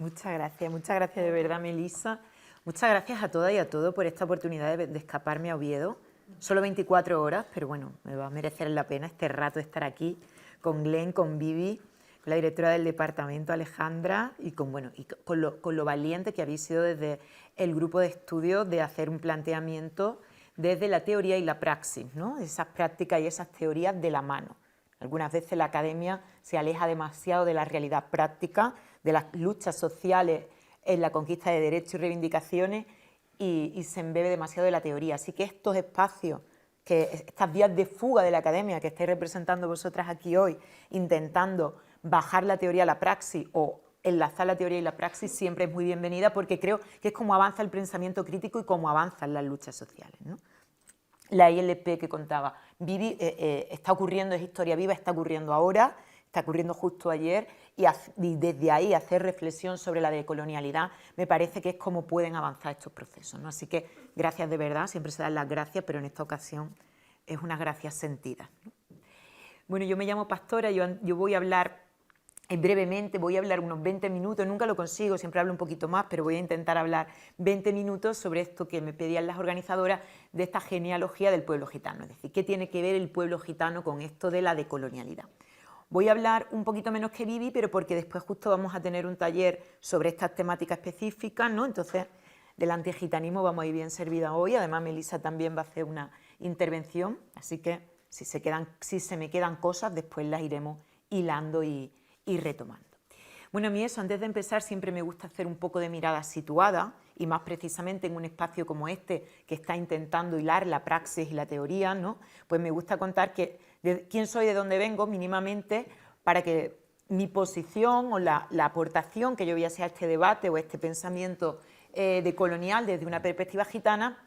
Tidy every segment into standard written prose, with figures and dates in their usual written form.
Muchas gracias de verdad, Melissa. Muchas gracias a todas y a todos por esta oportunidad de escaparme a Oviedo. Solo 24 horas, pero bueno, me va a merecer la pena este rato estar aquí con Glenn, con Vivi, con la directora del departamento, Alejandra, y con lo valiente que habéis sido desde el grupo de estudio de hacer un planteamiento desde la teoría y la praxis, ¿no? Esas prácticas y esas teorías de la mano. Algunas veces la academia se aleja demasiado de la realidad práctica, de las luchas sociales en la conquista de derechos y reivindicaciones y se embebe demasiado de la teoría. Así que estos espacios, estas vías de fuga de la academia que estáis representando vosotras aquí hoy, intentando bajar la teoría a la praxis o enlazar la teoría y la praxis, siempre es muy bienvenida porque creo que es como avanza el pensamiento crítico y cómo avanzan las luchas sociales, ¿no? La ILP que contaba, Vivi, está ocurriendo, es historia viva, está ocurriendo ahora, está ocurriendo justo ayer, y desde ahí hacer reflexión sobre la decolonialidad me parece que es como pueden avanzar estos procesos, ¿no? Así que gracias de verdad, siempre se dan las gracias, pero en esta ocasión es unas gracias sentidas, ¿no? Bueno, yo me llamo Pastora, yo voy a hablar brevemente, voy a hablar unos 20 minutos, nunca lo consigo, siempre hablo un poquito más, pero voy a intentar hablar 20 minutos sobre esto que me pedían las organizadoras de esta genealogía del pueblo gitano, es decir, ¿qué tiene que ver el pueblo gitano con esto de la decolonialidad? Voy a hablar un poquito menos que Vivi, pero porque después justo vamos a tener un taller sobre estas temáticas específicas, ¿no? Entonces, del antigitanismo vamos a ir bien servida hoy, además Melissa también va a hacer una intervención, así que si se me quedan cosas, después las iremos hilando y retomando. Bueno, a mí eso, antes de empezar, siempre me gusta hacer un poco de mirada situada y más precisamente en un espacio como este que está intentando hilar la praxis y la teoría, ¿no? Pues me gusta contar quién soy, de dónde vengo, mínimamente, para que mi posición o la aportación que yo voy a hacer a este debate o a este pensamiento decolonial desde una perspectiva gitana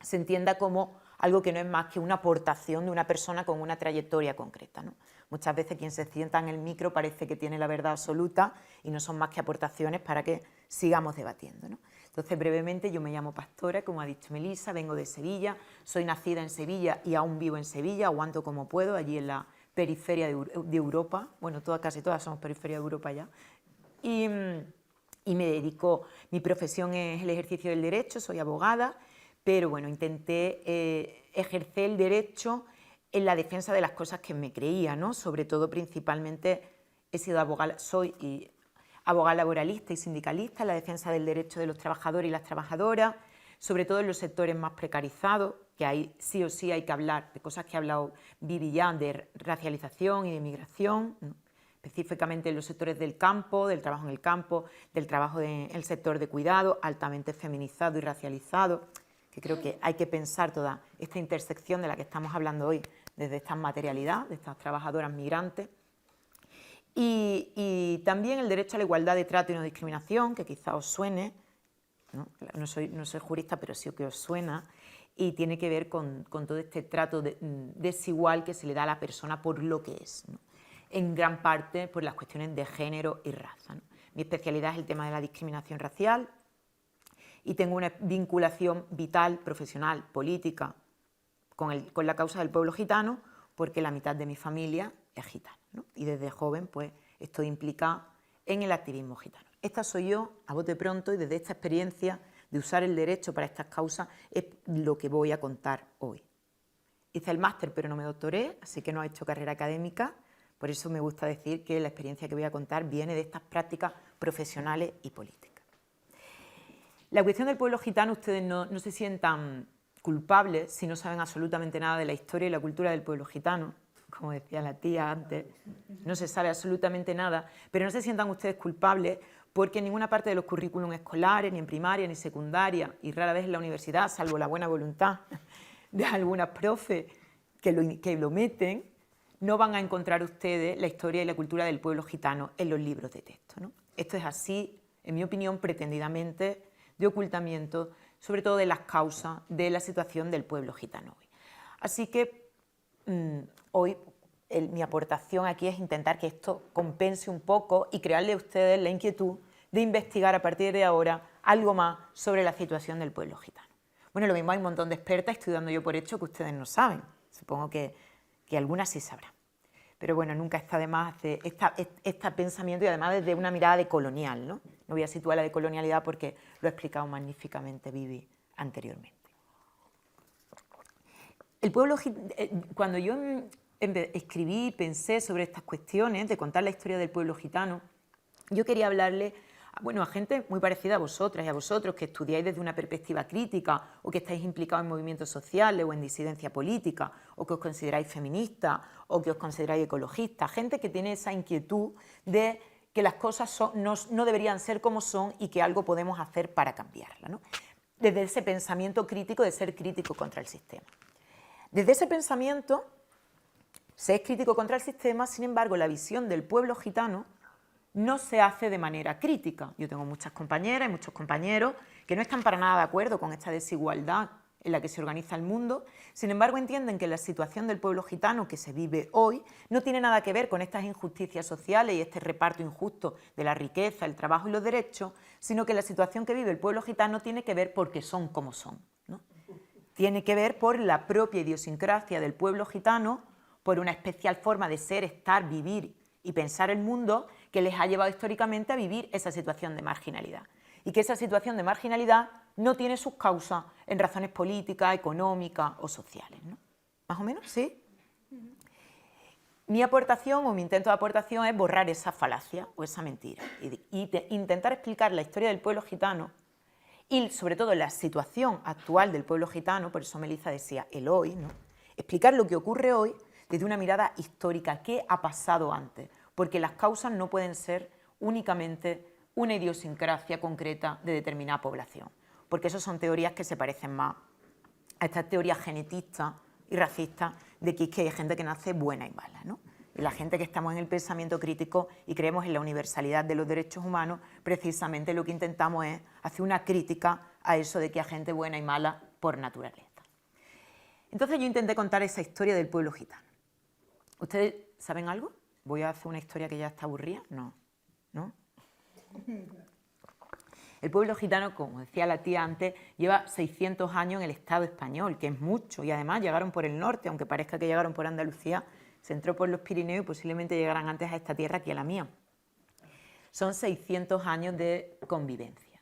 se entienda como algo que no es más que una aportación de una persona con una trayectoria concreta, ¿no? Muchas veces quien se sienta en el micro parece que tiene la verdad absoluta y no son más que aportaciones para que sigamos debatiendo, ¿no? Entonces, brevemente, yo me llamo Pastora, como ha dicho Melissa, vengo de Sevilla, soy nacida en Sevilla y aún vivo en Sevilla, aguanto como puedo, allí en la periferia de Europa, bueno, casi todas somos periferia de Europa ya, y me dedico, mi profesión es el ejercicio del derecho, soy abogada, pero bueno, intenté ejercer el derecho en la defensa de las cosas que me creía, ¿no? Sobre todo, principalmente, he sido abogada, soy abogada laboralista y sindicalista en la defensa del derecho de los trabajadores y las trabajadoras, sobre todo en los sectores más precarizados, que ahí sí o sí hay que hablar de cosas que ha hablado Vivi ya, de racialización y de migración, ¿no? Específicamente en los sectores del campo, del trabajo en el campo, del trabajo en el sector de cuidado, altamente feminizado y racializado, que creo que hay que pensar toda esta intersección de la que estamos hablando hoy, desde esta materialidad, de estas trabajadoras migrantes, y también el derecho a la igualdad de trato y no discriminación, que quizá os suene, ¿no? No soy jurista, pero sí que os suena, y tiene que ver con todo este trato desigual que se le da a la persona por lo que es, ¿no? En gran parte por las cuestiones de género y raza, ¿no? Mi especialidad es el tema de la discriminación racial y tengo una vinculación vital, profesional, política con la causa del pueblo gitano, porque la mitad de mi familia es gitana, ¿no? Y desde joven pues estoy implicada en el activismo gitano. Esta soy yo, a bote pronto, y desde esta experiencia de usar el derecho para estas causas es lo que voy a contar hoy. Hice el máster pero no me doctoré, así que no he hecho carrera académica, por eso me gusta decir que la experiencia que voy a contar viene de estas prácticas profesionales y políticas. La cuestión del pueblo gitano, ustedes no se sientan culpables si no saben absolutamente nada de la historia y la cultura del pueblo gitano, como decía la tía antes, no se sabe absolutamente nada, pero no se sientan ustedes culpables porque en ninguna parte de los currículums escolares, ni en primaria, ni secundaria, y rara vez en la universidad, salvo la buena voluntad de algunas profes que lo meten, no van a encontrar ustedes la historia y la cultura del pueblo gitano en los libros de texto, ¿no? Esto es así, en mi opinión, pretendidamente de ocultamiento, sobre todo de las causas de la situación del pueblo gitano hoy. Así que hoy mi aportación aquí es intentar que esto compense un poco y crearle a ustedes la inquietud de investigar a partir de ahora algo más sobre la situación del pueblo gitano. Bueno, lo mismo hay un montón de expertas, estoy dando yo por hecho que ustedes no saben, supongo que algunas sí sabrán. pero bueno, nunca está de más hacer este pensamiento y además desde una mirada decolonial, ¿no? No voy a situar la decolonialidad porque lo ha explicado magníficamente Vivi anteriormente. El pueblo, cuando yo escribí, pensé sobre estas cuestiones de contar la historia del pueblo gitano, yo quería hablarle a gente muy parecida a vosotras y a vosotros que estudiáis desde una perspectiva crítica o que estáis implicados en movimientos sociales o en disidencia política o que os consideráis feministas o que os consideráis ecologistas, gente que tiene esa inquietud de que las cosas no deberían ser como son y que algo podemos hacer para cambiarla, ¿no? Desde ese pensamiento crítico de ser crítico contra el sistema. Desde ese pensamiento se es crítico contra el sistema, sin embargo, la visión del pueblo gitano no se hace de manera crítica. Yo tengo muchas compañeras y muchos compañeros que no están para nada de acuerdo con esta desigualdad en la que se organiza el mundo, sin embargo entienden que la situación del pueblo gitano que se vive hoy no tiene nada que ver con estas injusticias sociales y este reparto injusto de la riqueza, el trabajo y los derechos, sino que la situación que vive el pueblo gitano tiene que ver porque son como son, ¿no? Tiene que ver por la propia idiosincrasia del pueblo gitano, por una especial forma de ser, estar, vivir y pensar el mundo que les ha llevado históricamente a vivir esa situación de marginalidad. Y que esa situación de marginalidad no tiene sus causas en razones políticas, económicas o sociales, ¿no? ¿Más o menos? ¿Sí? Mi aportación o mi intento de aportación es borrar esa falacia o esa mentira y intentar explicar la historia del pueblo gitano y sobre todo la situación actual del pueblo gitano, por eso Melissa decía el hoy, ¿no? Explicar lo que ocurre hoy desde una mirada histórica, qué ha pasado antes, porque las causas no pueden ser únicamente una idiosincrasia concreta de determinada población, porque eso son teorías que se parecen más a estas teorías genetistas y racistas de que hay gente que nace buena y mala, ¿no? Y la gente que estamos en el pensamiento crítico y creemos en la universalidad de los derechos humanos, precisamente lo que intentamos es hacer una crítica a eso de que hay gente buena y mala por naturaleza. Entonces yo intenté contar esa historia del pueblo gitano. ¿Ustedes saben algo? ¿Voy a hacer una historia que ya está aburrida? No, ¿no? El pueblo gitano, como decía la tía antes, lleva 600 años en el Estado español, que es mucho, y además llegaron por el norte, aunque parezca que llegaron por Andalucía, se entró por los Pirineos y posiblemente llegaran antes a esta tierra que a la mía. Son 600 años de convivencia.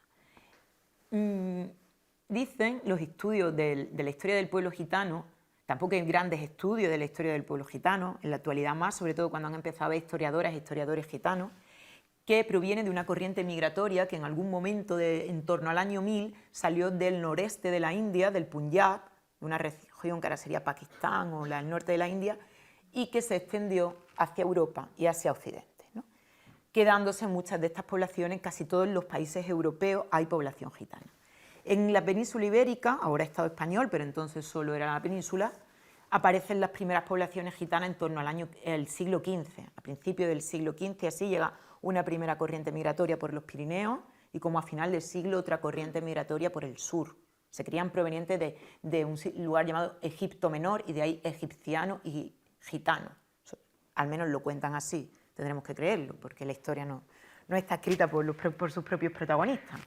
Dicen los estudios de la historia del pueblo gitano, tampoco hay grandes estudios de la historia del pueblo gitano, en la actualidad más, sobre todo cuando han empezado a haber historiadoras e historiadores gitanos, que proviene de una corriente migratoria que en algún momento, en torno al año 1000, salió del noreste de la India, del Punjab, de una región que ahora sería Pakistán o el norte de la India, y que se extendió hacia Europa y hacia Occidente, ¿no? Quedándose muchas de estas poblaciones, casi todos los países europeos hay población gitana. En la península ibérica, ahora Estado español, pero entonces solo era la península, aparecen las primeras poblaciones gitanas en torno al siglo XV. A principios del siglo XV así llega una primera corriente migratoria por los Pirineos y como a final del siglo otra corriente migratoria por el sur. Se creían provenientes de un lugar llamado Egipto Menor y de ahí egipciano y gitano. Al menos lo cuentan así, tendremos que creerlo, porque la historia no está escrita por sus propios protagonistas.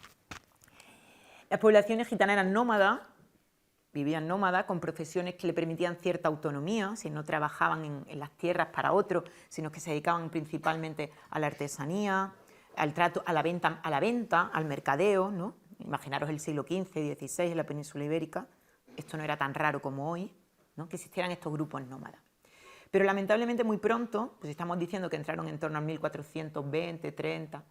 Las poblaciones gitanas eran nómadas, vivían nómadas con profesiones que le permitían cierta autonomía, si no trabajaban en las tierras para otros, sino que se dedicaban principalmente a la artesanía, al trato, a la venta, al mercadeo, ¿no? Imaginaros el siglo XV y XVI en la península ibérica, esto no era tan raro como hoy, ¿no? Que existieran estos grupos nómadas. Pero lamentablemente muy pronto, pues estamos diciendo que entraron en torno al 1420, 30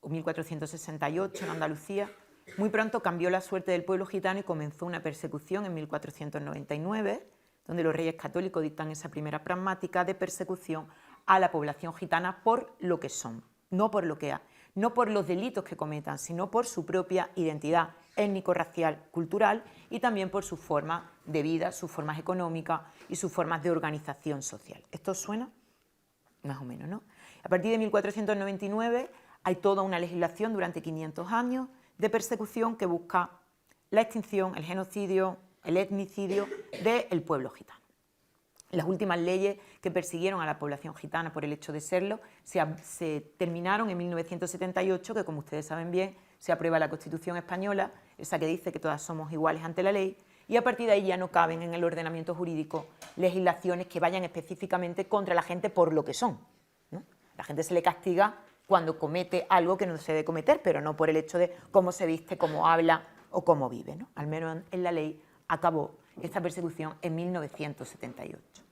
o 1468 en Andalucía, muy pronto cambió la suerte del pueblo gitano y comenzó una persecución en 1499, donde los reyes católicos dictan esa primera pragmática de persecución a la población gitana por lo que son, no por lo que hay, no por los delitos que cometan, sino por su propia identidad étnico-racial, cultural y también por sus formas de vida, sus formas económicas y sus formas de organización social. ¿Esto os suena? Más o menos, ¿no? A partir de 1499 hay toda una legislación durante 500 años de persecución que busca la extinción, el genocidio, el etnicidio del pueblo gitano. Las últimas leyes que persiguieron a la población gitana por el hecho de serlo se terminaron en 1978, que como ustedes saben bien, se aprueba la Constitución española, esa que dice que todas somos iguales ante la ley, y a partir de ahí ya no caben en el ordenamiento jurídico legislaciones que vayan específicamente contra la gente por lo que son, ¿no? La gente se le castiga cuando comete algo que no se debe cometer, pero no por el hecho de cómo se viste, cómo habla o cómo vive, ¿no? Al menos en la ley acabó esta persecución en 1978.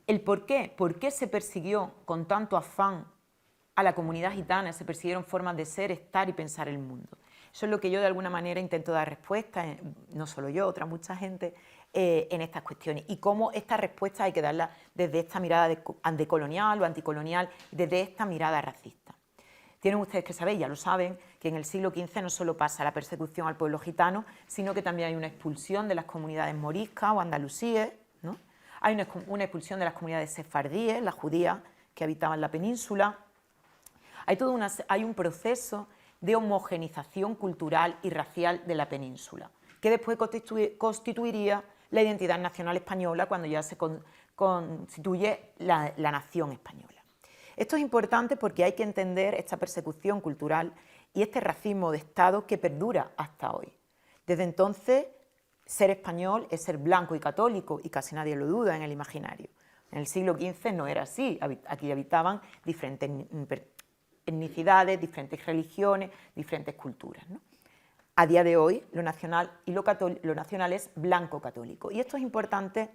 ¿El por qué? ¿Por qué se persiguió con tanto afán a la comunidad gitana? Se persiguieron formas de ser, estar y pensar el mundo. Eso es lo que yo de alguna manera intento dar respuesta, no solo yo, otra mucha gente, en estas cuestiones. Y cómo estas respuestas hay que darlas desde esta mirada anticolonial o anticolonial, desde esta mirada racista. Tienen ustedes que saber, ya lo saben, que en el siglo XV no solo pasa la persecución al pueblo gitano, sino que también hay una expulsión de las comunidades moriscas o andalusíes, ¿no? Hay una expulsión de las comunidades sefardíes, las judías que habitaban la península. Hay un proceso de homogenización cultural y racial de la península, que después constituiría la identidad nacional española cuando ya se constituye la nación española. Esto es importante porque hay que entender esta persecución cultural y este racismo de Estado que perdura hasta hoy. Desde entonces, ser español es ser blanco y católico, y casi nadie lo duda en el imaginario. En el siglo XV no era así, aquí habitaban diferentes etnicidades, diferentes religiones, diferentes culturas, ¿no? A día de hoy, lo nacional es blanco católico. Y esto es importante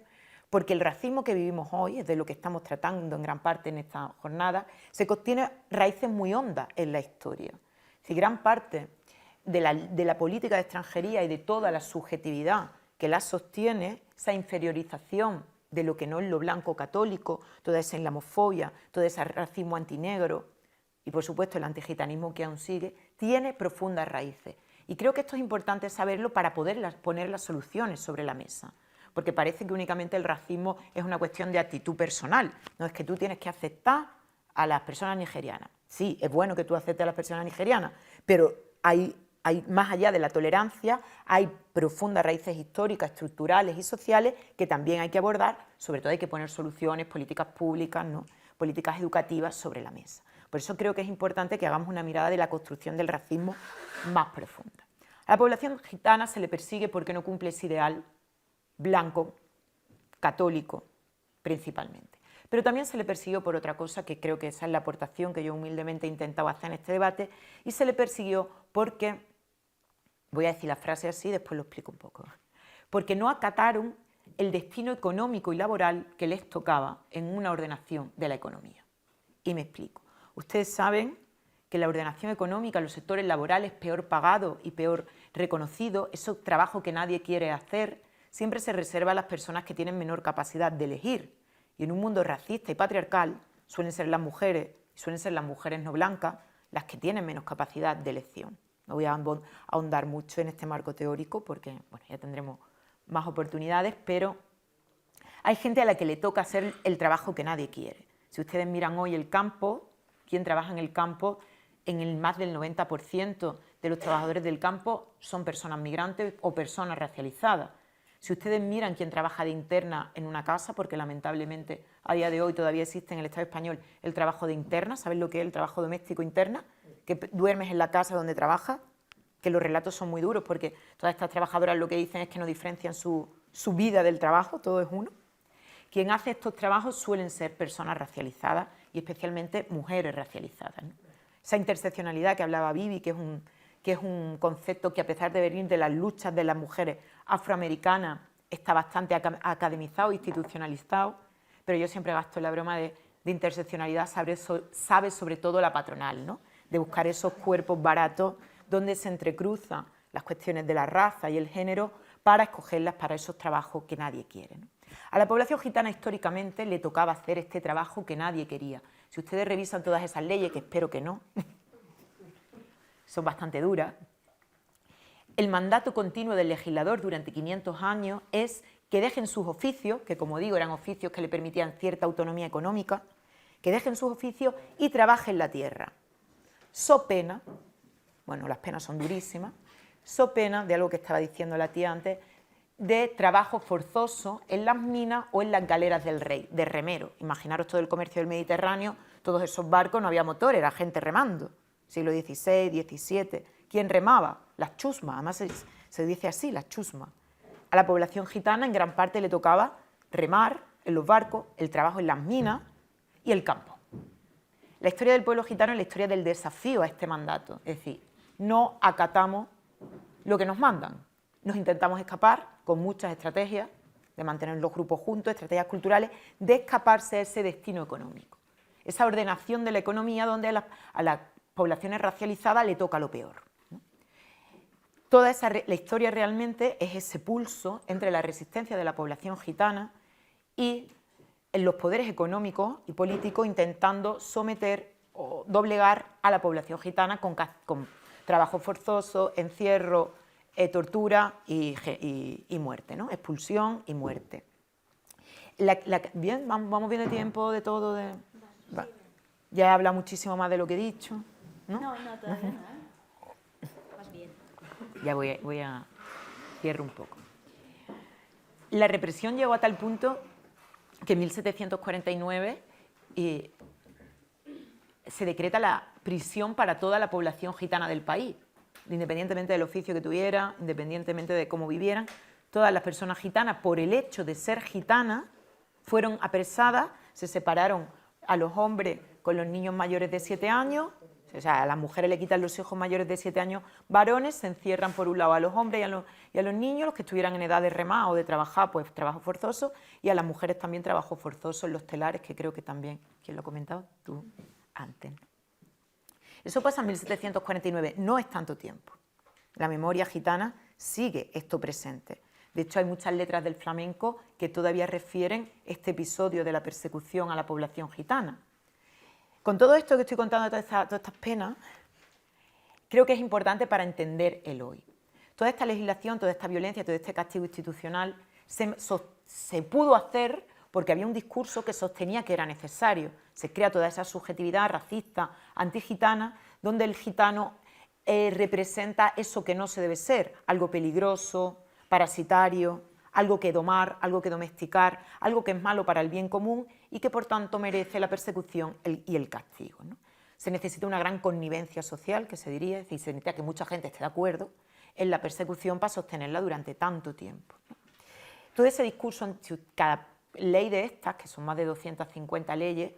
porque el racismo que vivimos hoy, es de lo que estamos tratando en gran parte en esta jornada, tiene raíces muy hondas en la historia. Si gran parte de la política de extranjería y de toda la subjetividad que la sostiene, esa inferiorización de lo que no es lo blanco católico, toda esa islamofobia, todo ese racismo antinegro, y por supuesto el antigitanismo que aún sigue, tiene profundas raíces. Y creo que esto es importante saberlo para poder poner las soluciones sobre la mesa, porque parece que únicamente el racismo es una cuestión de actitud personal, no es que tú tienes que aceptar a las personas nigerianas. Sí, es bueno que tú aceptes a las personas nigerianas, pero hay más allá de la tolerancia, hay profundas raíces históricas, estructurales y sociales que también hay que abordar, sobre todo hay que poner soluciones, políticas públicas, ¿no? Políticas educativas sobre la mesa. Por eso creo que es importante que hagamos una mirada de la construcción del racismo más profunda. A la población gitana se le persigue porque no cumple ese ideal blanco, católico, principalmente. Pero también se le persiguió por otra cosa, que creo que esa es la aportación que yo humildemente he intentado hacer en este debate, y se le persiguió porque, voy a decir la frase así, después lo explico un poco, porque no acataron el destino económico y laboral que les tocaba en una ordenación de la economía. Y me explico. Ustedes saben que la ordenación económica, los sectores laborales peor pagados y peor reconocidos, esos trabajos que nadie quiere hacer, siempre se reserva a las personas que tienen menor capacidad de elegir. Y en un mundo racista y patriarcal suelen ser las mujeres no blancas, las que tienen menos capacidad de elección. No voy a ahondar mucho en este marco teórico porque bueno, ya tendremos más oportunidades, pero hay gente a la que le toca hacer el trabajo que nadie quiere. Si ustedes miran hoy el campo, ¿quién trabaja en el campo? Más del 90% de los trabajadores del campo son personas migrantes o personas racializadas. Si ustedes miran quién trabaja de interna en una casa, porque lamentablemente a día de hoy todavía existe en el Estado español el trabajo de interna, ¿saben lo que es el trabajo doméstico interna? Que duermes en la casa donde trabajas, que los relatos son muy duros porque todas estas trabajadoras lo que dicen es que no diferencian su vida del trabajo, todo es uno. Quien hace estos trabajos suelen ser personas racializadas y especialmente mujeres racializadas, ¿no? Esa interseccionalidad que hablaba Vivi, que es un concepto que a pesar de venir de las luchas de las mujeres afroamericanas está bastante academizado, institucionalizado, pero yo siempre gasto la broma de interseccionalidad, sabe sobre todo la patronal, ¿no? De buscar esos cuerpos baratos donde se entrecruzan las cuestiones de la raza y el género para escogerlas para esos trabajos que nadie quiere, ¿no? A la población gitana históricamente le tocaba hacer este trabajo que nadie quería. Si ustedes revisan todas esas leyes, que espero que no, son bastante duras, el mandato continuo del legislador durante 500 años es que dejen sus oficios, que como digo eran oficios que le permitían cierta autonomía económica, que dejen sus oficios y trabajen la tierra. So pena, bueno, las penas son durísimas, so pena de algo que estaba diciendo la tía antes, de trabajo forzoso en las minas o en las galeras del rey, de remero. Imaginaros todo el comercio del Mediterráneo, todos esos barcos, no había motor, era gente remando. Siglo XVI, XVII. ¿Quién remaba? Las chusmas. Además se dice así, la chusma. A la población gitana en gran parte le tocaba remar en los barcos, el trabajo en las minas y el campo. La historia del pueblo gitano es la historia del desafío a este mandato, es decir, no acatamos lo que nos mandan, nos intentamos escapar con muchas estrategias de mantener los grupos juntos, estrategias culturales, de escaparse a ese destino económico. Esa ordenación de la economía donde a las poblaciones racializadas le toca lo peor. La historia realmente es ese pulso entre la resistencia de la población gitana y los poderes económicos y políticos intentando someter o doblegar a la población gitana con trabajo forzoso, encierro, tortura y muerte, ¿no? Expulsión y muerte. Bien, vamos bien de tiempo, de todo. Ya he hablado muchísimo más de lo que he dicho, ¿no? No, todavía no. Más bien. Ya voy a cierro un poco. La represión llegó a tal punto que en 1749 se decreta la prisión para toda la población gitana del país, independientemente del oficio que tuviera, independientemente de cómo vivieran. Todas las personas gitanas, por el hecho de ser gitanas, fueron apresadas, se separaron a los hombres con los niños mayores de 7 años, o sea, a las mujeres le quitan los hijos mayores de 7 años varones, se encierran por un lado a los hombres y a los niños, los que estuvieran en edad de remar o de trabajar, pues trabajo forzoso, y a las mujeres también trabajo forzoso en los telares, que creo que también, ¿quién lo ha comentado? Tú, antes. Eso pasa en 1749, no es tanto tiempo. La memoria gitana sigue esto presente. De hecho, hay muchas letras del flamenco que todavía refieren este episodio de la persecución a la población gitana. Con todo esto que estoy contando, todas estas penas, creo que es importante para entender el hoy. Toda esta legislación, toda esta violencia, todo este castigo institucional se pudo hacer porque había un discurso que sostenía que era necesario. Se crea toda esa subjetividad racista, antigitana, donde el gitano representa eso que no se debe ser, algo peligroso, parasitario, algo que domar, algo que domesticar, algo que es malo para el bien común y que por tanto merece la persecución y el castigo, ¿no? Se necesita una gran connivencia social, que se diría, es decir, se necesita que mucha gente esté de acuerdo en la persecución para sostenerla durante tanto tiempo, ¿no? Todo ese discurso, cada ley de estas, que son más de 250 leyes,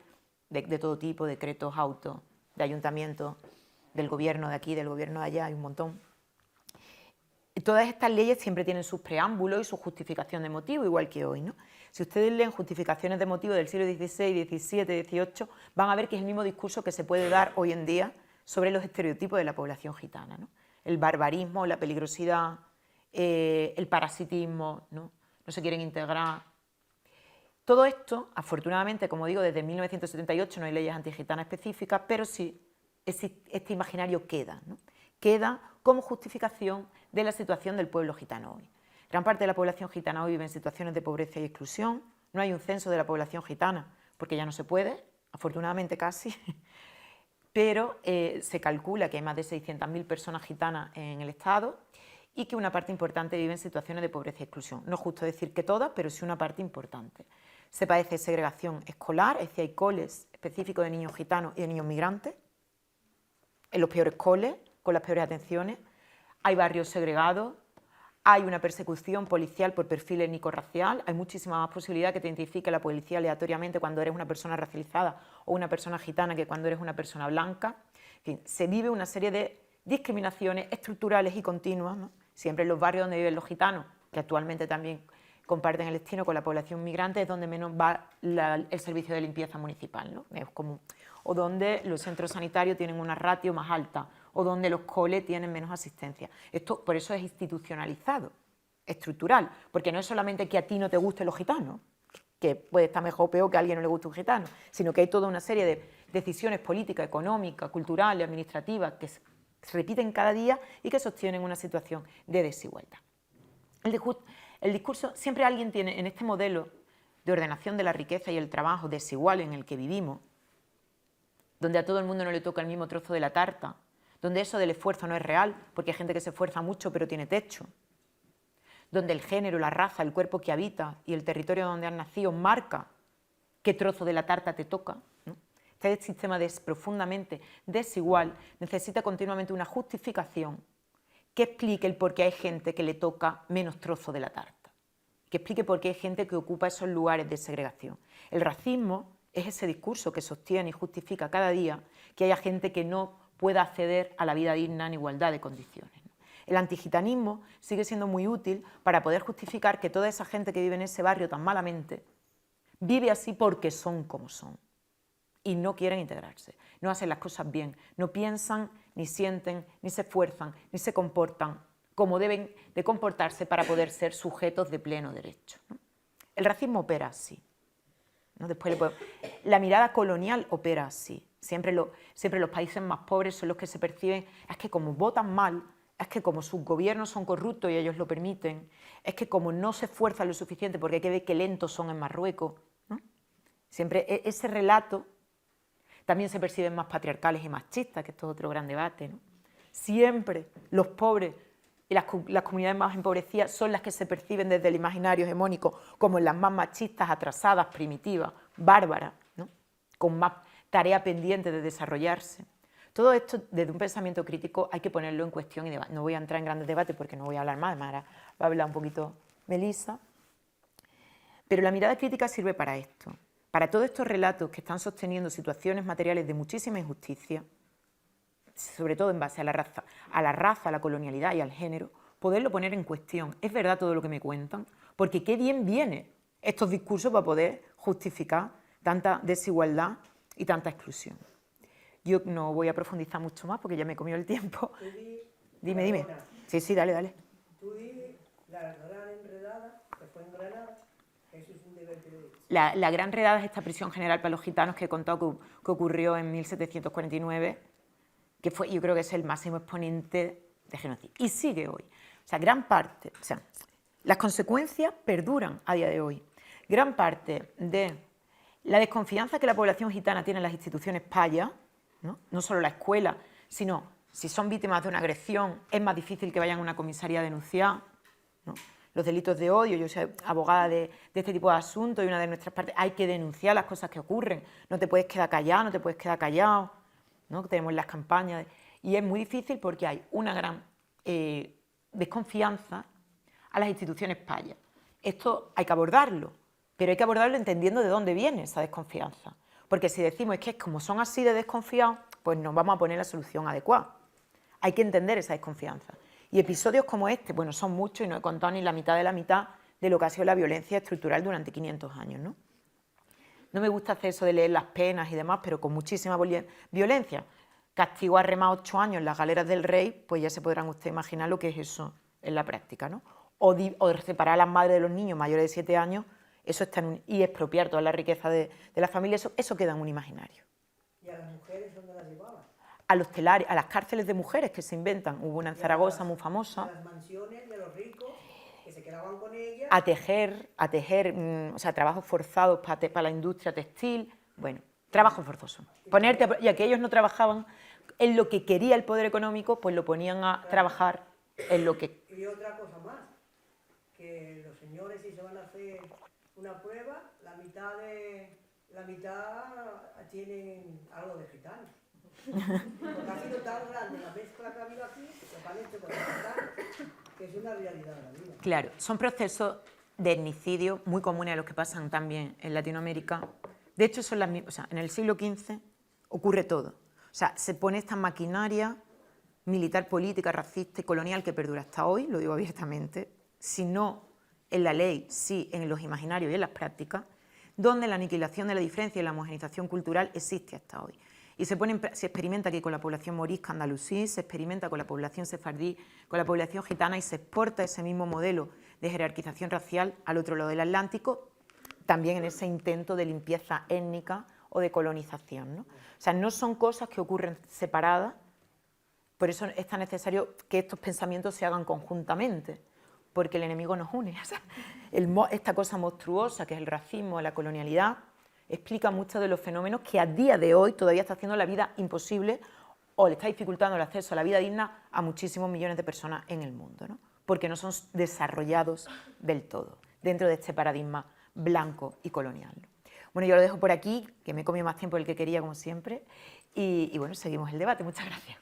de todo tipo, decretos, autos, de ayuntamientos, del gobierno de aquí, del gobierno de allá, hay un montón. Todas estas leyes siempre tienen sus preámbulos y su justificación de motivo, igual que hoy, ¿no? Si ustedes leen justificaciones de motivo del siglo XVI, XVII, XVIII, van a ver que es el mismo discurso que se puede dar hoy en día sobre los estereotipos de la población gitana, ¿no? El barbarismo, la peligrosidad, el parasitismo, ¿no? No se quieren integrar. Todo esto, afortunadamente, como digo, desde 1978 no hay leyes antigitanas específicas, pero sí este imaginario queda, ¿no? Queda como justificación de la situación del pueblo gitano hoy. Gran parte de la población gitana hoy vive en situaciones de pobreza y exclusión. No hay un censo de la población gitana porque ya no se puede, afortunadamente casi, pero se calcula que hay más de 600.000 personas gitanas en el Estado y que una parte importante vive en situaciones de pobreza y exclusión. No es justo decir que todas, pero sí una parte importante. Se padece segregación escolar, es decir, hay coles específicos de niños gitanos y de niños migrantes, en los peores coles, con las peores atenciones. Hay barrios segregados, hay una persecución policial por perfil étnico-racial, hay muchísima más posibilidad que te identifique la policía aleatoriamente cuando eres una persona racializada o una persona gitana que cuando eres una persona blanca. En fin, se vive una serie de discriminaciones estructurales y continuas, ¿no? Siempre en los barrios donde viven los gitanos, que actualmente también comparten el destino con la población migrante, es donde menos va el servicio de limpieza municipal, ¿no? Es como, o donde los centros sanitarios tienen una ratio más alta, o donde los coles tienen menos asistencia. Esto por eso es institucionalizado, estructural, porque no es solamente que a ti no te gusten los gitanos, que puede estar mejor o peor que a alguien no le guste un gitano, sino que hay toda una serie de decisiones políticas, económicas, culturales, administrativas, que se repiten cada día y que sostienen una situación de desigualdad. El discurso, siempre alguien tiene en este modelo de ordenación de la riqueza y el trabajo desigual en el que vivimos, donde a todo el mundo no le toca el mismo trozo de la tarta, donde eso del esfuerzo no es real, porque hay gente que se esfuerza mucho pero tiene techo, donde el género, la raza, el cuerpo que habita y el territorio donde has nacido marca qué trozo de la tarta te toca, ¿no? Este sistema profundamente desigual necesita continuamente una justificación que explique el por qué hay gente que le toca menos trozo de la tarta, que explique por qué hay gente que ocupa esos lugares de segregación. El racismo es ese discurso que sostiene y justifica cada día que haya gente que no pueda acceder a la vida digna en igualdad de condiciones. El antigitanismo sigue siendo muy útil para poder justificar que toda esa gente que vive en ese barrio tan malamente vive así porque son como son y no quieren integrarse, no hacen las cosas bien, no piensan, ni sienten, ni se esfuerzan, ni se comportan como deben de comportarse para poder ser sujetos de pleno derecho, ¿no? El racismo opera así, ¿no? La mirada colonial opera así. Siempre los países más pobres son los que se perciben, es que como votan mal, es que como sus gobiernos son corruptos y ellos lo permiten, es que como no se esfuerzan lo suficiente porque hay que ver qué lentos son en Marruecos, ¿no? Siempre ese relato también se perciben más patriarcales y machistas, que esto es otro gran debate, ¿no? Siempre los pobres y las comunidades más empobrecidas son las que se perciben desde el imaginario hegemónico como las más machistas, atrasadas, primitivas, bárbaras, ¿no? Con más tarea pendiente de desarrollarse. Todo esto, desde un pensamiento crítico, hay que ponerlo en cuestión y debate. No voy a entrar en grandes debates porque no voy a hablar más, además ahora va a hablar un poquito Melissa. Pero la mirada crítica sirve para esto, para todos estos relatos que están sosteniendo situaciones materiales de muchísima injusticia, sobre todo en base a la raza, a la colonialidad y al género, poderlo poner en cuestión. ¿Es verdad todo lo que me cuentan? Porque qué bien vienen estos discursos para poder justificar tanta desigualdad y tanta exclusión. Yo no voy a profundizar mucho más porque ya me comió el tiempo. Dime. Sí, dale. Tú di la gran enredada, que fue en Granada, eso es un deber de... La gran redada es esta prisión general para los gitanos que he contado que ocurrió en 1749, que fue, yo creo que es el máximo exponente de genocidio. Y sigue hoy. O sea, gran parte, o sea, las consecuencias perduran a día de hoy. Gran parte de la desconfianza que la población gitana tiene en las instituciones payas, no solo la escuela, sino si son víctimas de una agresión, es más difícil que vayan a una comisaría a denunciar, ¿no? Los delitos de odio, yo soy abogada de este tipo de asuntos y una de nuestras partes, hay que denunciar las cosas que ocurren, no te puedes quedar callado, no te puedes quedar callado, ¿no? Tenemos las campañas, y es muy difícil porque hay una gran desconfianza a las instituciones payas. Esto hay que abordarlo, pero hay que abordarlo entendiendo de dónde viene esa desconfianza. Porque si decimos es que como son así de desconfiados, pues nos vamos a poner la solución adecuada. Hay que entender esa desconfianza. Y episodios como este, bueno, son muchos y no he contado ni la mitad de lo que ha sido la violencia estructural durante 500 años, ¿no? No me gusta hacer eso de leer las penas y demás, pero con muchísima violencia. Castigo a Rema 8 años en las galeras del rey, pues ya se podrán ustedes imaginar lo que es eso en la práctica, ¿no? O separar a las madres de los niños mayores de 7 años, eso está y expropiar toda la riqueza de la familia, eso queda en un imaginario. ¿Y a las mujeres dónde las llevaban? A los telares, a las cárceles de mujeres que se inventan. Hubo una en Zaragoza muy famosa. A las mansiones de los ricos que se quedaban con ellas. A tejer, o sea, trabajos forzados para la industria textil. Bueno, trabajo forzoso. Y aquellos no trabajaban en lo que quería el poder económico, pues lo ponían a trabajar en lo que... Y otra cosa más, que los señores si se van a hacer una prueba, la mitad tienen algo de gitano. Porque ha sido tan grande la mezcla que ha habido aquí, que es una realidad de la vida. Claro, son procesos de etnicidio muy comunes a los que pasan también en Latinoamérica. De hecho, son las mismas, o sea, en el siglo XV ocurre todo. O sea, se pone esta maquinaria militar, política, racista y colonial que perdura hasta hoy, lo digo abiertamente, si no en la ley, sí en los imaginarios y en las prácticas, donde la aniquilación de la diferencia y la homogeneización cultural existe hasta hoy. Y se experimenta aquí con la población morisca andalusí, se experimenta con la población sefardí, con la población gitana y se exporta ese mismo modelo de jerarquización racial al otro lado del Atlántico, también en ese intento de limpieza étnica o de colonización, ¿no? O sea, no son cosas que ocurren separadas, por eso es tan necesario que estos pensamientos se hagan conjuntamente, porque el enemigo nos une. O sea, esta cosa monstruosa que es el racismo, la colonialidad, explica muchos de los fenómenos que a día de hoy todavía está haciendo la vida imposible o le está dificultando el acceso a la vida digna a muchísimos millones de personas en el mundo, ¿no? Porque no son desarrollados del todo dentro de este paradigma blanco y colonial, ¿no? Bueno, yo lo dejo por aquí, que me he comido más tiempo del que quería, como siempre, y bueno, seguimos el debate. Muchas gracias.